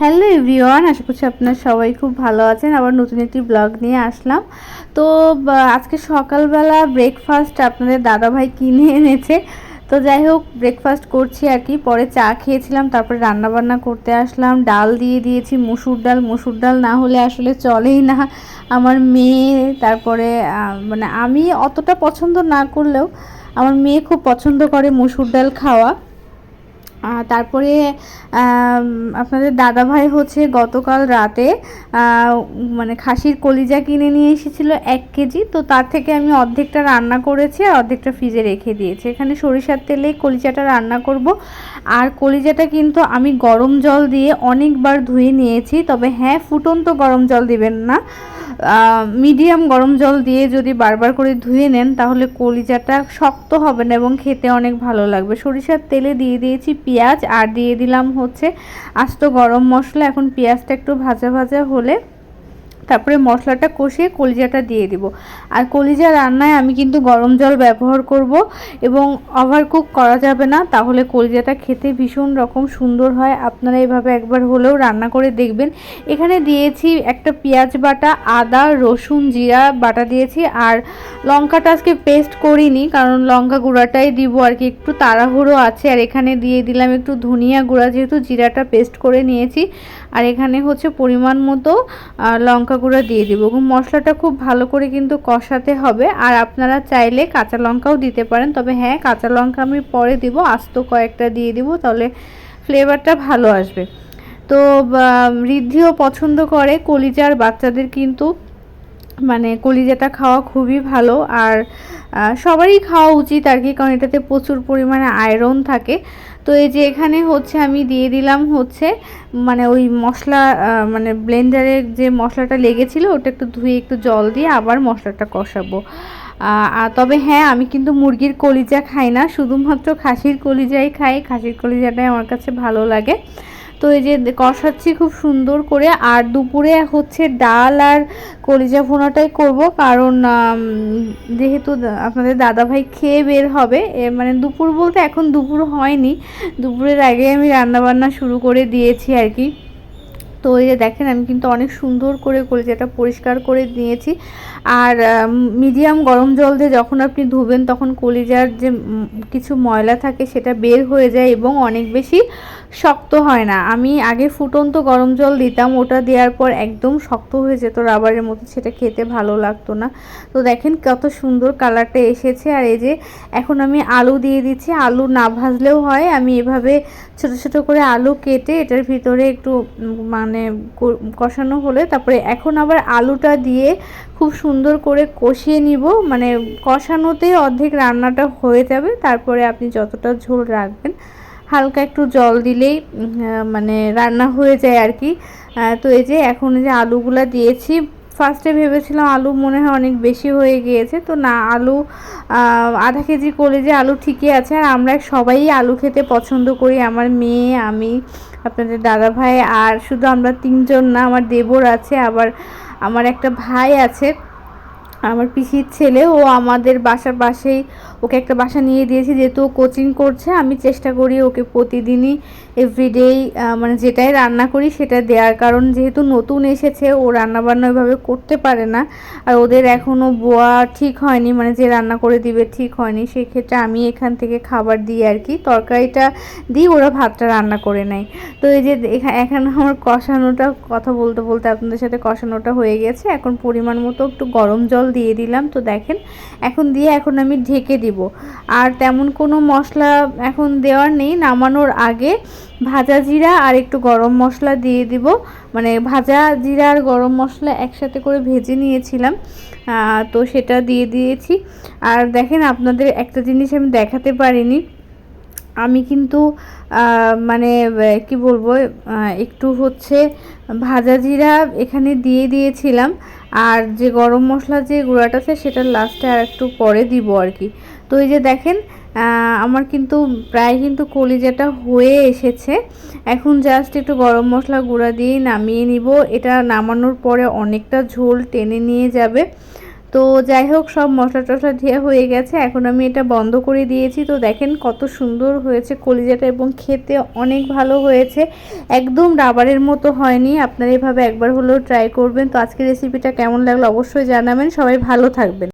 Hello everyone, আশা করছি আপনারা সবাই খুব ভালো আছেন। আবার নতুন একটি ব্লগ নিয়ে আসলাম। তো আজকে সকালবেলা ব্রেকফাস্ট আপনাদের দাদাভাই কিনে এনেছে। তো যাই হোক, ব্রেকফাস্ট করছি আর কি। পরে চা খেয়েছিলাম, তারপরে রান্নাবান্না করতে আসলাম। ডাল দিয়ে দিয়েছি, মসুর ডাল। মসুর ডাল না হলে আসলে চলেই না আমার মেয়ে। তারপরে মানে আমি অতটা পছন্দ না করলেও আমার মেয়ে খুব পছন্দ করে মসুর ডাল খাওয়া। তারপরে আপনাদের দাদাভাই হচ্ছে গতকাল রাতে মানে খাসির কলিজা কিনে নিয়ে এসেছিল 1 কেজি। তো তার থেকে আমি অর্ধেকটা রান্না করেছি আর অর্ধেকটা ফ্রিজে রেখে দিয়েছি। এখানে সরিষার তেলে কলিজাটা রান্না করব। আর কলিজাটা কিন্তু আমি গরম জল দিয়ে অনেকবার ধুয়ে নিয়েছি। তবে হ্যাঁ, ফুটন্ত গরম জল দিবেন না, মিডিয়াম গরম জল দিয়ে যদি বারবার করে ধুয়ে নেন তাহলে কলিজাটা শক্ত হবে না এবং খেতে অনেক ভালো লাগবে। সরিষার তেলে দিয়ে দিয়েছি পেঁয়াজ আর দিয়ে দিলাম হচ্ছে আস্ত গরম মশলা। এখন পেঁয়াজটা একটু ভাজা ভাজা হলে তারপরে মশলাটা কষিয়ে কলিজাটা দিয়ে দিব। আর কলিজা রান্নায় আমি কিন্তু গরম জল ব্যবহার করব এবং ওভারকুক করা যাবে না, তাহলে কলিজাটা খেতে ভীষণ রকম সুন্দর হয়। আপনারা এভাবে একবার হলেও রান্না করে দেখবেন। এখানে দিয়েছি একটা পেঁয়াজ বাটা, আদা রসুন জিরা বাটা দিয়েছি। আর লঙ্কাটা আজকে পেস্ট করিনি, কারণ লঙ্কা গুঁড়াটাই দিব আর কি, একটু তাড়াহুড়ো আছে। আর এখানে দিয়ে দিলাম একটু ধনিয়া গুঁড়া, যেহেতু জিরাটা পেস্ট করে নিয়েছি। আর এখানে হচ্ছে পরিমাণ মতো লঙ্কা গুঁড়া দিয়ে দিব এবং মশলাটা খুব ভালো করে কিন্তু কষাতে হবে। আর আপনারা চাইলে কাঁচা লঙ্কাও দিতে পারেন, তবে হ্যাঁ, কাঁচা লঙ্কা আমি পরে দিব, আস্ত কয়েকটা দিয়ে দিব, তাহলে ফ্লেভারটা ভালো আসবে। তো ঋদ্ধিও পছন্দ করে কলিজার, বাচ্চাদের কিন্তু মানে কলিজাটা খাওয়া খুবই ভালো। আর সবারই খাওয়া উচিত আর কি, কারণ এটাতে প্রচুর পরিমাণে আয়রন থাকে। তো এই যে এখানে হচ্ছে আমি দিয়ে দিলাম হচ্ছে মানে ওই মশলা, মানে ব্লেন্ডারের যে মশলাটা লেগেছিল ওটা একটু ধুয়ে একটু জল দিয়ে আবার মশলাটা কষাবো। তবে হ্যাঁ, আমি কিন্তু মুরগির কলিজা খাই না, শুধুমাত্র খাসির কলিজাই খাই। খাসির কলিজাটাই আমার কাছে ভালো লাগে। তো এই যে কষাচ্ছি খুব সুন্দর করে। আর দুপুরে হচ্ছে ডাল আর কলিজা ভুনাটাই করব, কারণ যেহেতু আপনাদের দাদাভাই খেয়ে বের হবে। মানে দুপুর বলতে এখন দুপুর হয়নি, দুপুরের আগে আমি রান্নাবান্না শুরু করে দিয়েছি আর কি। তো এই যে দেখেন, আমি কিন্তু অনেক সুন্দর করে কলিজাটা পরিষ্কার করে নিয়েছি। আর মিডিয়াম গরম জল দিয়ে যখন আপনি ধুবেন তখন কলিজার যে কিছু ময়লা থাকে সেটা বের হয়ে যায় এবং অনেক বেশি শক্ত হয় না। আমি আগে ফুটন্ত গরম জল দিতাম, ওটা দেওয়ার পর একদম শক্ত হয়ে যেত রাবারের মতো, সেটা খেতে ভালো লাগতো না। তো দেখেন কত সুন্দর কালারটা এসেছে। আর এই যে এখন আমি আলু দিয়ে দিচ্ছি। আলু না ভাজলেও হয়, আমি এভাবে ছোট ছোট করে আলু কেটে এটার ভিতরে একটু মানে কষানো হলে তারপরে এখন আবার আলুটা দিয়ে খুব সুন্দর করে কষিয়ে নিব। মানে কষানোতেই অর্ধেক রান্নাটা হয়ে যাবে। তারপরে আপনি যতটা ঝোল রাখবেন, হালকা একটু জল দিলেই মানে রান্না হয়ে যায় আর কি। তো এই যে এখন যে আলুগুলা দিয়েছি, ফার্স্টে ভেবেছিলাম আলু মনে হয় অনেক বেশি হয়ে গিয়েছে, তো না, আলু আধা কেজি কলিজা আলু ঠিকই আছে। আর আমরা সবাই আলু খেতে পছন্দ করি, আমার মেয়ে, আমি, আপনাদের দাদা ভাই। আর শুধু আমরা 3 জন না, আমার দেবর আছে, আবার আমার একটা ভাই আছে, আমার পিসির ছেলে, ও আমাদের বাসার পাশেই, ওকে একটা বাসা নিয়ে দিয়েছি। যেহেতু ও কোচিং করছে, আমি চেষ্টা করি ওকে প্রতিদিনই এভরিডেই মানে যেটাই রান্না করি সেটা দেওয়ার, কারণ যেহেতু নতুন এসেছে, ও রান্নাবান্না ওইভাবে করতে পারে না। আর ওদের এখনও বোয়া ঠিক হয়নি, মানে যে রান্না করে দিবে ঠিক হয়নি, সেক্ষেত্রে আমি এখান থেকে খাবার দিই আর কি, তরকারিটা দিই, ওরা ভাতটা রান্না করে নেয়। তো এই যে এখানে আমার কষানোটা, কথা বলতে বলতে আপনাদের সাথে কষানোটা হয়ে গেছে। এখন পরিমাণ মতো একটু গরম জল দিয়ে দিলাম। তো দেখেন এখন দিয়ে এখন আমি ঢেকে দিব। আর তেমন কোনো মশলা এখন দেওয়ার নেই, নামানোর আগে ভাজা জিরা আর একটু গরম মশলা দিয়ে দিব। মানে ভাজা জিরা আর গরম মশলা একসাথে করে ভেজে নিয়েছিলাম, তো সেটা দিয়ে দিয়েছি। আর দেখেন, আপনাদের একটা জিনিস আমি দেখাতে পারিনি, আমি কিন্তু মানে কি বলবো, একটু হচ্ছে ভাজা জিরা এখানে দিয়ে দিয়েছিলাম। আর যে গরম মশলা যে গুঁড়াটা আছে সেটা লাস্টে আর একটু পরে দিব আর কি। তো এই যে দেখেন, আমার কিন্তু প্রায় কিন্তু কলিজাটা হয়ে এসেছে। এখন জাস্ট একটু গরম মশলা গুঁড়া দিয়েই নামিয়ে নিব। এটা নামানোর পরে অনেকটা ঝোল টেনে নিয়ে যাবে। তো যাই হোক, সব মশলা টশলা দিয়ে হয়ে গেছে, এখন আমি এটা বন্ধ করে দিয়েছি। তো দেখেন কত সুন্দর হয়েছে কলিজাটা এবং খেতে অনেক ভালো হয়েছে, একদম রাবারের মতো হয়নি। আপনারা এভাবে একবার হলেও ট্রাই করবেন। তো আজকের রেসিপিটা কেমন লাগলো অবশ্যই জানাবেন। সবাই ভালো থাকবেন।